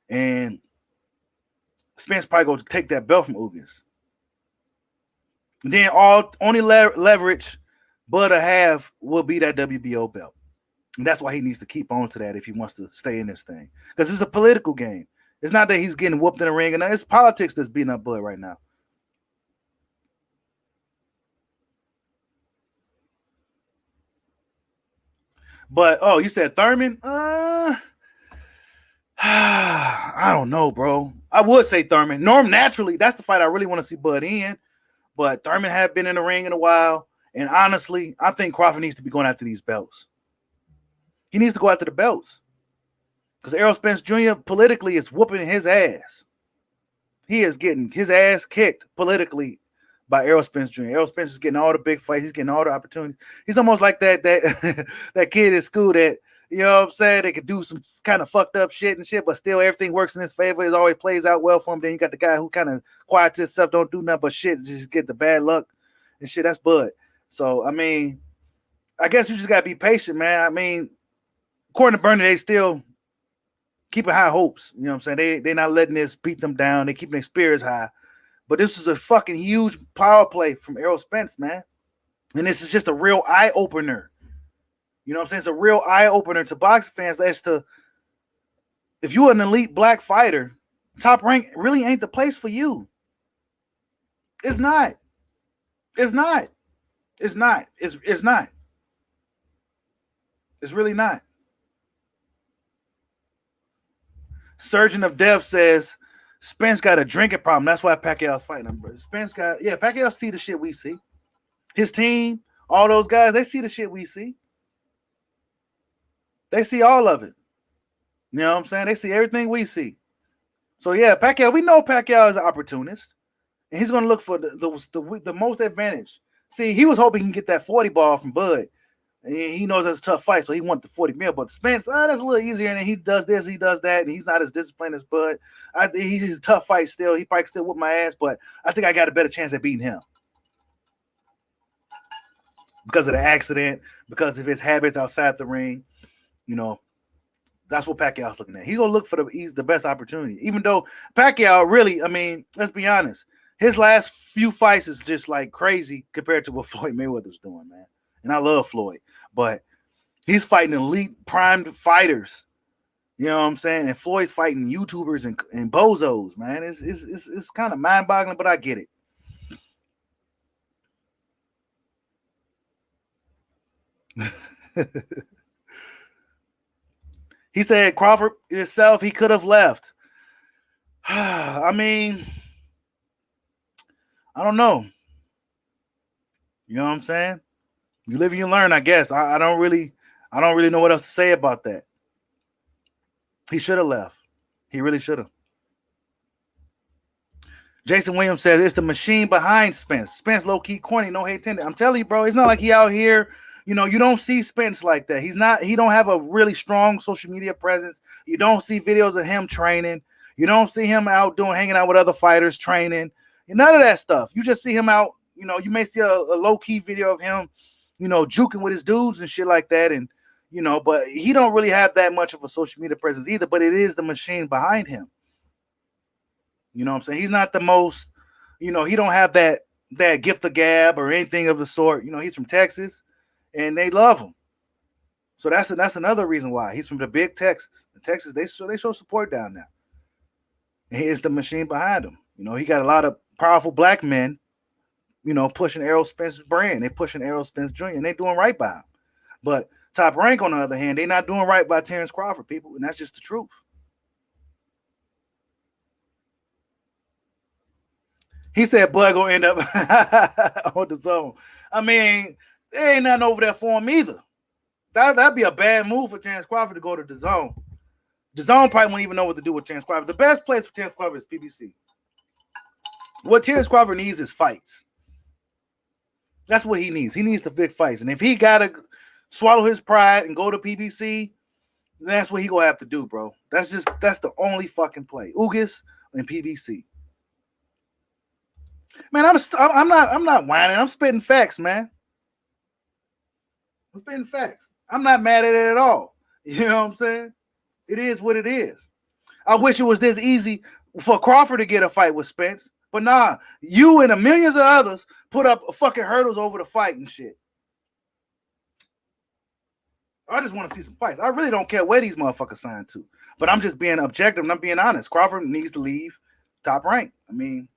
And Spence probably go take that belt from Ugas. And then only leverage Bud to have will be that WBO belt. And that's why he needs to keep on to that if he wants to stay in this thing. Because it's a political game. It's not that he's getting whooped in the ring. And it's politics that's beating up Bud right now. But, oh, you said Thurman? I don't know, bro. I would say Thurman. Norm, naturally, that's the fight I really want to see Bud in. But Thurman had been in the ring in a while. And honestly, I think Crawford needs to be going after these belts. He needs to go after the belts. Because Errol Spence Jr. politically is whooping his ass. He is getting his ass kicked politically by Errol Spence Jr. Errol Spence is getting all the big fights. He's getting all the opportunities. He's almost like that that kid in school that, you know what I'm saying, they could do some kind of fucked up shit and shit, but still everything works in his favor. It always plays out well for him. Then you got the guy who kind of quiets himself, don't do nothing but shit, just get the bad luck and shit. That's Bud. So, I mean, I guess you just got to be patient, man. I mean, according to Bernie, they still keeping high hopes. You know what I'm saying? They're not letting this beat them down. They keeping their spirits high. But this is a fucking huge power play from Errol Spence, man. And this is just a real eye-opener. You know what I'm saying? It's a real eye-opener to boxing fans as to if you're an elite black fighter, Top Rank really ain't the place for you. It's not. It's not. It's not. It's not. It's really not. Surgeon of Death says Spence got a drinking problem. That's why Pacquiao's fighting him. Spence got, Pacquiao see the shit we see. His team, all those guys, they see the shit we see. They see all of it. You know what I'm saying? They see everything we see. So, yeah, Pacquiao, we know Pacquiao is an opportunist. And he's going to look for the most advantage. See, he was hoping he can get that 40 ball from Bud. And he knows that's a tough fight, so he wants the 40 mil. But Spence, that's a little easier. And he does this, he does that, and he's not as disciplined as Bud. He's a tough fight still. He probably still whoop my ass, but I think I got a better chance at beating him. Because of the accident, because of his habits outside the ring, you know, that's what Pacquiao's looking at. He's going to look for the best opportunity. Even though Pacquiao really, I mean, let's be honest, his last few fights is just like crazy compared to what Floyd Mayweather's doing, man. And I love Floyd, but he's fighting elite primed fighters. You know what I'm saying? And Floyd's fighting YouTubers and bozos, man. It's kind of mind-boggling, but I get it. He said Crawford itself, he could have left. I mean, I don't know. You know what I'm saying? You live and you learn, I guess. I don't really know what else to say about that. He should have left. He really should have. Jason Williams says it's the machine behind Spence. Spence low key corny, no hate intended. I'm telling you, bro, it's not like he out here. You know, you don't see Spence like that. He's not. He don't have a really strong social media presence. You don't see videos of him training. You don't see him out hanging out with other fighters training. None of that stuff. You just see him out. You know, you may see a low key video of him, you know, juking with his dudes and shit like that. And you know, but he don't really have that much of a social media presence either. But it is the machine behind him. You know what I'm saying? He's not the most, you know, he don't have that gift of gab or anything of the sort. You know, he's from Texas and they love him. So that's another reason why. He's from the big Texas. In Texas, they show support down there. And he is the machine behind him. You know, he got a lot of powerful black men, you know, pushing Errol Spence's brand. They pushing Errol Spence Jr. and they doing right by him. But Top Rank, on the other hand, they not doing right by Terrence Crawford, people, and that's just the truth. He said Bud gonna end up on the zone. I mean, there ain't nothing over there for him either. That'd be a bad move for Terrence Crawford to go to the zone. The zone probably won't even know what to do with Terrence Crawford. The best place for Terrence Crawford is PBC. What Terrence Crawford needs is fights. That's what he needs. He needs the big fights. And if he gotta swallow his pride and go to PBC, that's what he gonna have to do, bro. That's the only fucking play. Ugas and PBC. Man, I'm not whining. I'm spitting facts, man. I'm spitting facts. I'm not mad at it at all. You know what I'm saying? It is what it is. I wish it was this easy for Crawford to get a fight with Spence, but nah, you and the millions of others put up fucking hurdles over the fight and shit. I just want to see some fights. I really don't care where these motherfuckers signed to, but I'm just being objective and I'm being honest. Crawford needs to leave Top Rank. I mean,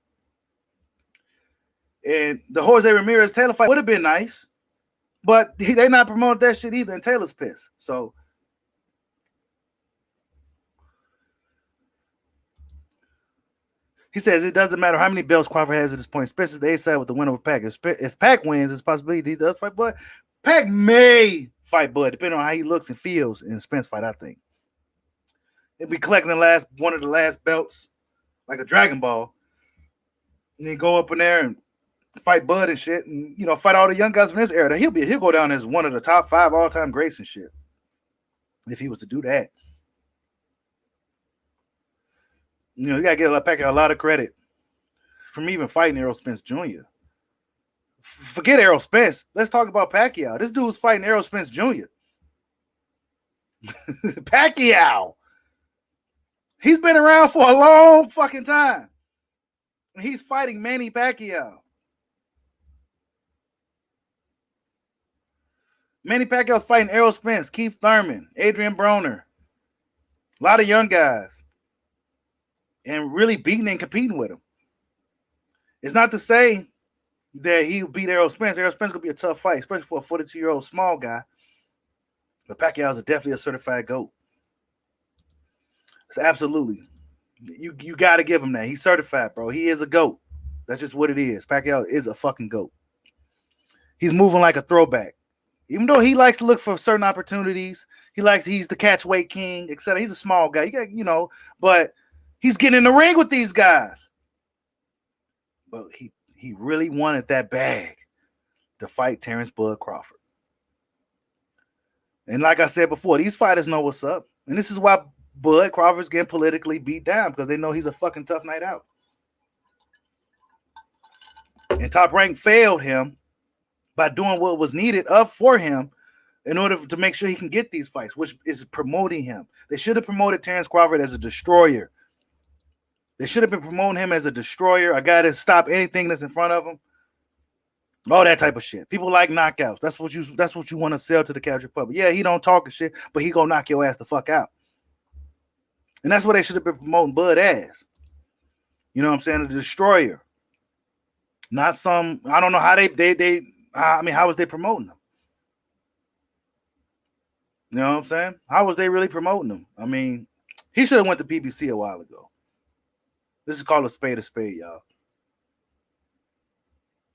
and the Jose Ramirez Taylor fight would have been nice, but they not promoting that shit either, and Taylor's pissed. So he says it doesn't matter how many belts Crawford has at this point, especially the A-side with the win over Pac. If Pac wins, it's a possibility he does fight Bud. Pac may fight Bud, depending on how he looks and feels in the Spence fight, I think. He'll be collecting one of the last belts, like a Dragon Ball, and then go up in there and fight Bud and shit, and you know, fight all the young guys from this era. He'll go down as one of the top 5 all-time greats and shit if he was to do that. You know, you gotta give Pacquiao a lot of credit from even fighting Errol Spence Jr. Forget Errol Spence. Let's talk about Pacquiao. This dude's fighting Errol Spence Jr. Pacquiao. He's been around for a long fucking time. And he's fighting Manny Pacquiao. Manny Pacquiao's fighting Errol Spence, Keith Thurman, Adrian Broner. A lot of young guys. And really beating and competing with him. It's not to say that he beat Errol Spence. Errol Spence going to be a tough fight, especially for a 42-year-old small guy. But Pacquiao is definitely a certified GOAT. It's absolutely. You got to give him that. He's certified, bro. He is a GOAT. That's just what it is. Pacquiao is a fucking GOAT. He's moving like a throwback. Even though he likes to look for certain opportunities, he's the catchweight king, etc. He's a small guy. But he's getting in the ring with these guys. But he really wanted that bag to fight Terrence Bud Crawford. And like I said before, these fighters know what's up. And this is why Bud Crawford's getting politically beat down, because they know he's a fucking tough night out. And Top Rank failed him by doing what was needed up for him in order to make sure he can get these fights, which is promoting him. They should have promoted Terrence Crawford as a destroyer. They should have been promoting him as a destroyer, a guy that stop anything that's in front of him. All that type of shit. People like knockouts. That's what you want to sell to the casual public. Yeah, he don't talk and shit, but he gonna knock your ass the fuck out. And that's what they should have been promoting Bud as. You know what I'm saying? A destroyer. Not some, I don't know how how was they promoting them? You know what I'm saying? How was they really promoting them? I mean, he should have went to PBC a while ago. This is called a spade, y'all.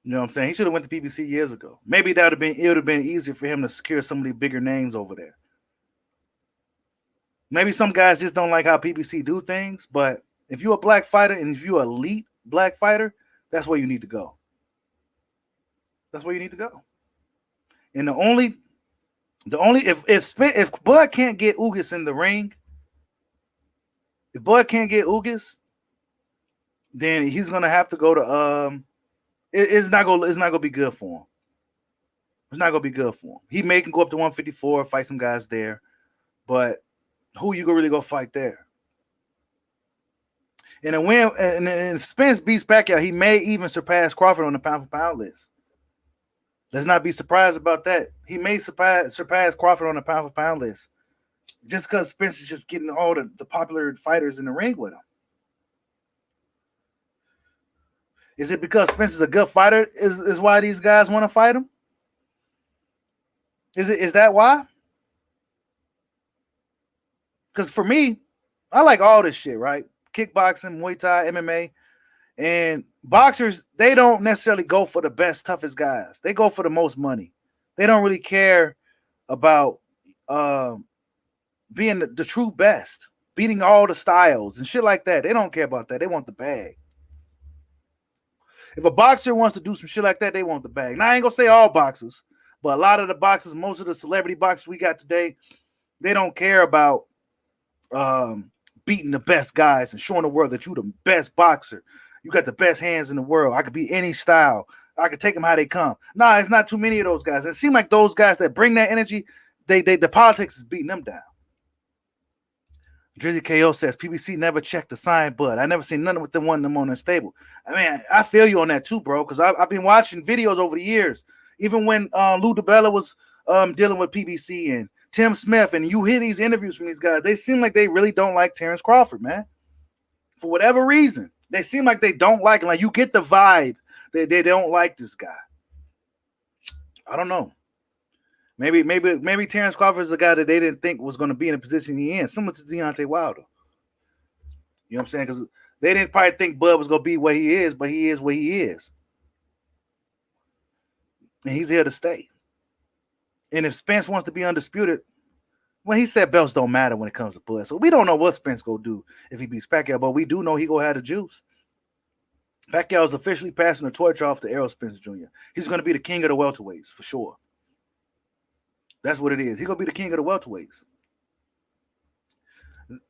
You know what I'm saying? He should have went to PBC years ago. Maybe it would have been easier for him to secure some of the bigger names over there. Maybe some guys just don't like how PBC do things, but if you're a black fighter and if you're an elite black fighter, that's where you need to go. That's where you need to go. And the only if Bud can't get Ugas in the ring, if Bud can't get Ugas, then he's gonna have to go to it's not gonna be good for him. It's not gonna be good for him. He may can go up to 154, fight some guys there, but who you gonna really go fight there? And if Spence beats Pacquiao, he may even surpass Crawford on the pound for pound list. Let's not be surprised about that. He may surpass Crawford on the pound for pound list just because Spence is just getting all the popular fighters in the ring with him. Is it because Spence is a good fighter is why these guys want to fight him? Is that why? Because for me, I like all this shit, right? Kickboxing, Muay Thai, MMA. And boxers, they don't necessarily go for the best, toughest guys. They go for the most money. They don't really care about being the true best, beating all the styles and shit like that. They don't care about that. They want the bag. If a boxer wants to do some shit like that, they want the bag. Now, I ain't going to say all boxers, but a lot of the boxers, most of the celebrity boxers we got today, they don't care about beating the best guys and showing the world that you're the best boxer. You got the best hands in the world. I could be any style. I could take them how they come. Nah, it's not too many of those guys. It seems like those guys that bring that energy, the politics is beating them down. Drizzy KO says PBC never checked the sign, but I never seen nothing with them wanting them on their stable. I mean, I feel you on that too, bro, because I've been watching videos over the years. Even when Lou DiBella was dealing with PBC and Tim Smith, and you hear these interviews from these guys, they seem like they really don't like Terrence Crawford, man. For whatever reason, they seem like they don't like him. Like you get the vibe that they don't like this guy. I don't know. Maybe Terrence Crawford is a guy that they didn't think was going to be in a position he in, similar to Deontay Wilder. You know what I'm saying? Because they didn't probably think Bud was going to be where he is, but he is where he is. And he's here to stay. And if Spence wants to be undisputed, well, he said belts don't matter when it comes to Bud. So we don't know what Spence go do if he beats Pacquiao, but we do know he go have the juice. Pacquiao is officially passing the torch off to Errol Spence Jr. He's going to be the king of the welterweights for sure. That's what it is. He's going to be the king of the welterweights.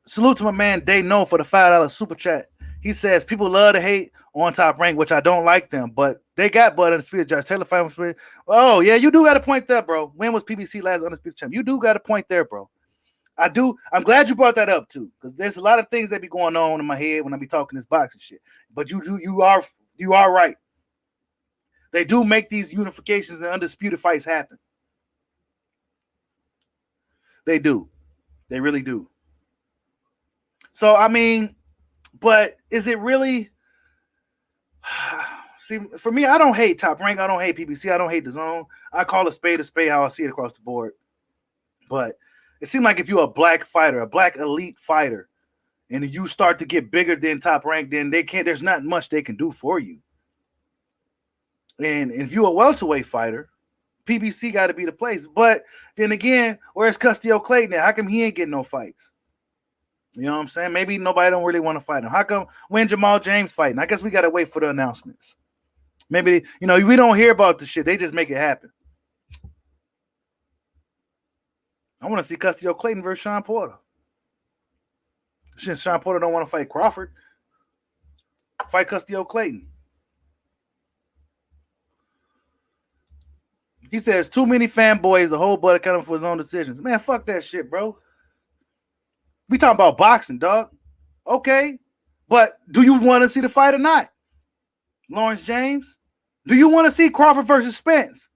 Salute to my man Day No for the $5 super chat. He says people love to hate on Top Rank, which I don't like them, but they got Bud Undisputed. Josh Taylor fight with. Oh yeah, you do got a point there, bro. When was PBC last Undisputed champ? You do got a point there, bro. I do. I'm glad you brought that up too, because there's a lot of things that be going on in my head when I be talking this boxing shit. But you are right. They do make these unifications and undisputed fights happen. They do. They really do. So, I mean, but is it really? See, for me, I don't hate Top Rank. I don't hate PBC. I don't hate the zone. I call a spade how I see it across the board. But it seems like if you're a black fighter, a black elite fighter, and you start to get bigger than Top Rank, then there's not much they can do for you. And if you're a welterweight fighter, PBC got to be the place. But then again, where's Castillo Clayton at? How come he ain't getting no fights? You know what I'm saying? Maybe nobody don't really want to fight him. How come when Jamal James fighting? I guess we got to wait for the announcements. Maybe, we don't hear about the shit. They just make it happen. I want to see Castillo Clayton versus Sean Porter. Since Sean Porter don't want to fight Crawford, fight Castillo Clayton. He says, too many fanboys, the whole butt accounting for his own decisions. Man, fuck that shit, bro. We talking about boxing, dog. Okay. But do you want to see the fight or not? Lawrence James? Do you want to see Crawford versus Spence?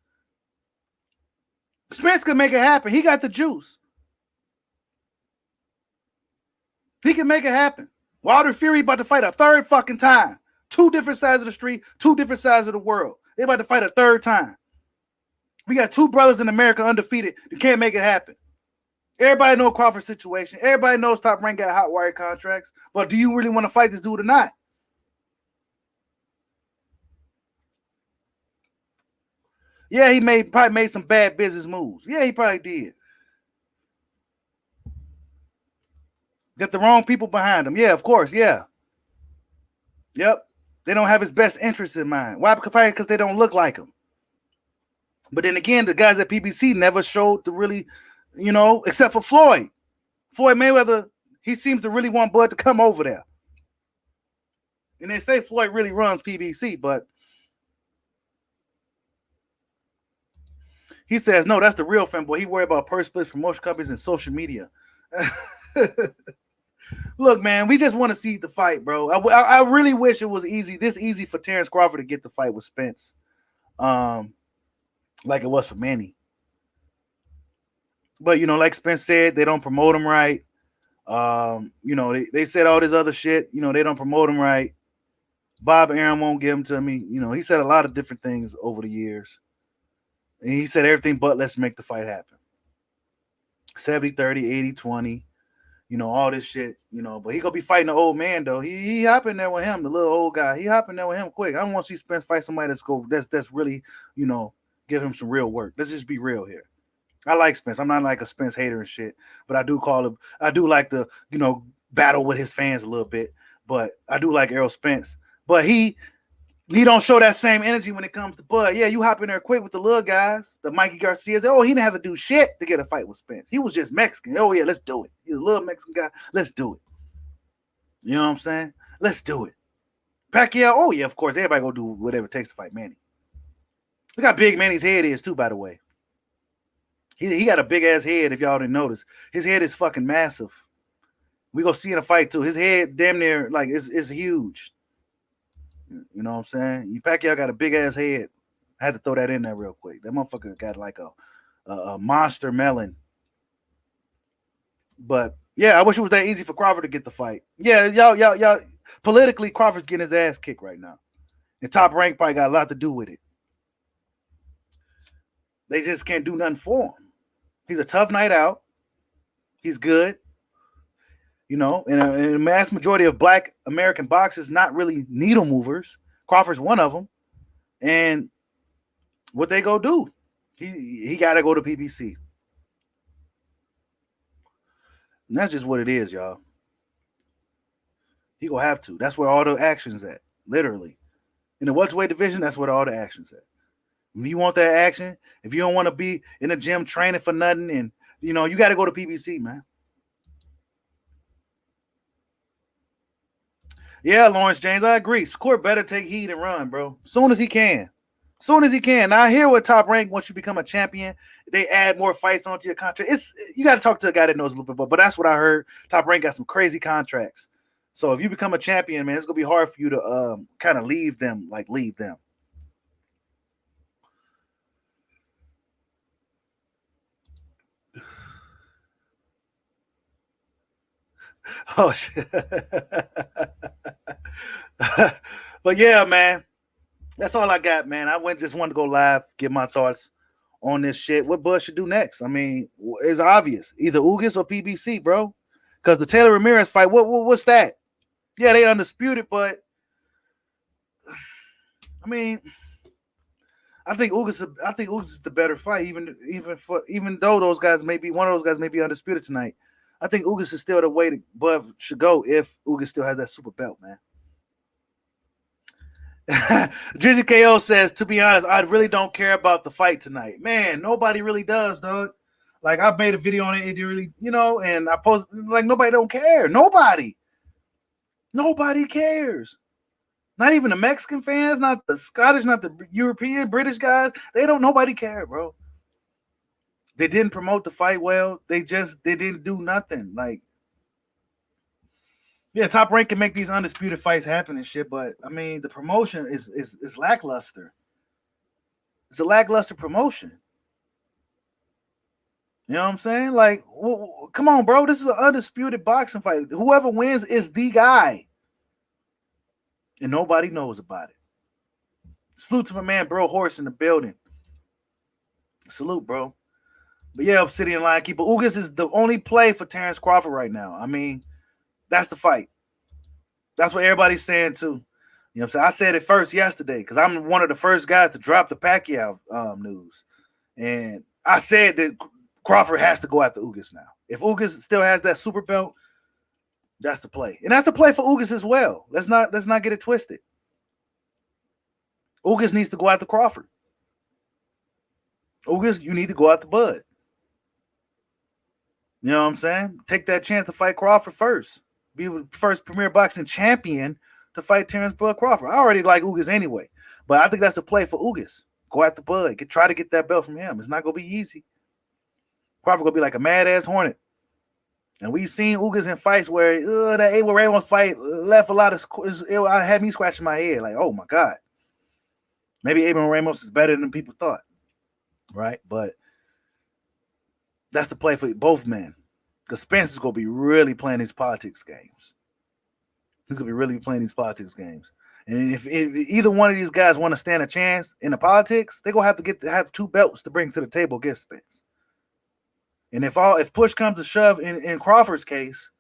Spence can make it happen. He got the juice. He can make it happen. Wilder Fury about to fight a third fucking time. Two different sides of the street, two different sides of the world. They about to fight a third time. We got two brothers in America undefeated that can't make it happen. Everybody knows Crawford's situation. Everybody knows Top Rank got hot wire contracts. But do you really want to fight this dude or not? Yeah, he probably made some bad business moves. Yeah, he probably did. Got the wrong people behind him. Yeah, of course. Yeah. Yep. They don't have his best interests in mind. Why? Because they don't look like him. But then again, the guys at PBC never showed the really, except for Floyd. Floyd Mayweather, he seems to really want Bud to come over there. And they say Floyd really runs PBC, but he says, no, that's the real fanboy. He worried about purse splits, promotion companies, and social media. Look, man, we just want to see the fight, bro. I really wish it was this easy for Terrence Crawford to get the fight with Spence, like it was for Manny. But, like Spence said, they don't promote him right. They said all this other shit. They don't promote him right. Bob Arum won't give him to me. He said a lot of different things over the years. And he said everything but let's make the fight happen. 70-30, 80-20, all this shit, but he gonna be fighting the old man though. He hopping there with him, the little old guy. He hopping there with him quick. I don't want to see Spence fight somebody that's really, give him some real work. Let's just be real here. I like Spence. I'm not like a Spence hater and shit, but I do like the, battle with his fans a little bit. But I do like Errol Spence. But he don't show that same energy when it comes to Bud. Yeah, you hop in there quick with the little guys, the Mikey Garcias. Oh, he didn't have to do shit to get a fight with Spence. He was just Mexican. Oh, yeah, let's do it. He's a little Mexican guy. Let's do it. You know what I'm saying? Let's do it. Pacquiao, oh, yeah, of course. Everybody gonna do whatever it takes to fight Manny. Look how big Manny's head is, too, by the way. He got a big-ass head, if y'all didn't notice. His head is fucking massive. We gonna see in a fight, too. His head damn near, like, is huge. You know what I'm saying? Pacquiao got a big ass head. I had to throw that in there real quick. That motherfucker got like a monster melon. But yeah, I wish it was that easy for Crawford to get the fight. Yeah, y'all. Politically, Crawford's getting his ass kicked right now, and Top Rank probably got a lot to do with it. They just can't do nothing for him. He's a tough night out. He's good. And a mass majority of Black American boxers not really needle movers. Crawford's one of them. And what they go do? He got to go to PBC. And that's just what it is, y'all. He gonna have to. That's where all the action's at, literally. In the welterweight division, that's where all the action's at. If you want that action, if you don't want to be in the gym training for nothing, and you got to go to PBC, man. Yeah, Lawrence James, I agree. Score better take heed and run, bro. Soon as he can. Now, I hear what Top Rank, once you become a champion, they add more fights onto your contract. You got to talk to a guy that knows a little bit, but that's what I heard. Top Rank got some crazy contracts. So if you become a champion, man, it's going to be hard for you to kind of leave them. Oh, shit. But yeah, man, that's all I got, man. I just wanted to go live, give my thoughts on this shit. What Bud should do next? I mean, it's obvious. Either Ugas or PBC, bro. Because the Taylor Ramirez fight, what's that? Yeah, they undisputed, but I mean, I think Ugas is the better fight, even though those guys one of those guys may be undisputed tonight. I think Ugas is still the way that Bud should go if Ugas still has that super belt, man. Drizzy KO says, to be honest, I really don't care about the fight tonight. Man, nobody really does, dog. Like, I made a video on it, it really, and I posted, like, nobody don't care. Nobody cares. Not even the Mexican fans, not the Scottish, not the European, British guys. Nobody care, bro. They didn't promote the fight well. They didn't do nothing. Like, yeah, Top Rank can make these undisputed fights happen and shit, but I mean, the promotion is lackluster. It's a lackluster promotion. You know what I'm saying? Like, come on, bro. This is an undisputed boxing fight. Whoever wins is the guy. And nobody knows about it. Salute to my man, Bro Horse, in the building. Salute, bro. But yeah, Obsidian Linekeeper. Ugas is the only play for Terrence Crawford right now. I mean, that's the fight. That's what everybody's saying, too. You know what I'm saying? I said it first yesterday because I'm one of the first guys to drop the Pacquiao news. And I said that Crawford has to go after Ugas now. If Ugas still has that super belt, That's the play. And that's the play for Ugas as well. Let's not get it twisted. Ugas needs to go after Crawford. Ugas, you need to go after Bud. You know what I'm saying? Take that chance to fight Crawford first. Be the first premier boxing champion to fight Terrence Bud Crawford. I already like Ugas anyway, but I think that's the play for Ugas. Go after Bud. Try to get that belt from him. It's not going to be easy. Crawford going to be like a mad-ass hornet. And we've seen Ugas in fights where that Abel Ramos fight left a lot of... I had me scratching my head like, oh, my God. Maybe Abel Ramos is better than people thought. Right? But that's the play for both men. Because Spence is going to be really playing these politics games. He's going to be really playing these politics games. And if either one of these guys want to stand a chance in the politics, they're going to have to have 2 belts to bring to the table against Spence. And if push comes to shove in Crawford's case,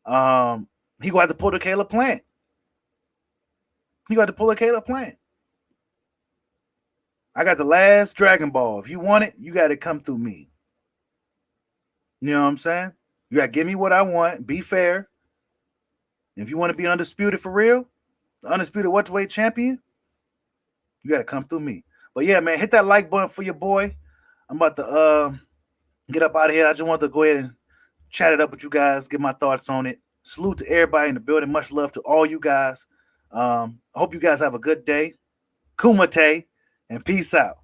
he going to have to pull the Caleb Plant. He got to pull a Caleb Plant. I got the last Dragon Ball. If you want it, you got to come through me. You know what I'm saying? You got to give me what I want. Be fair. If you want to be undisputed for real, the undisputed welterweight champion, you got to come through me. But yeah, man, hit that like button for your boy. I'm about to get up out of here. I just want to go ahead and chat it up with you guys, get my thoughts on it. Salute to everybody in the building. Much love to all you guys. I hope you guys have a good day. Kumite, and peace out.